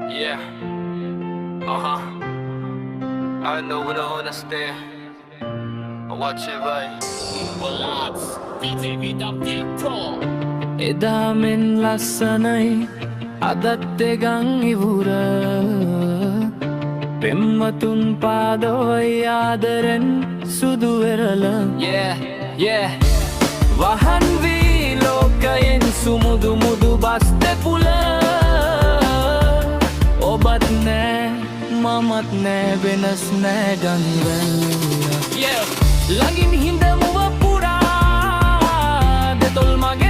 Yeah. Uh-huh. I know when I understand. Watch it, bye. Relax, DJ VW Pro. එදාමෙන් ලස්සනයි අදත් එගං ඉවුර පෙම්වතුන් පාදෝයි ආදරෙන් සුදුවෙරල වහන් වී ලෝකයෙන් සුමුදු මුදු බස්ත පුල ඔබත් නෑ මමත් නෑ වෙනස් නෑ ගංවැල්ල ළඟින් හිඳමුව පුරා දෙතොල් මගේ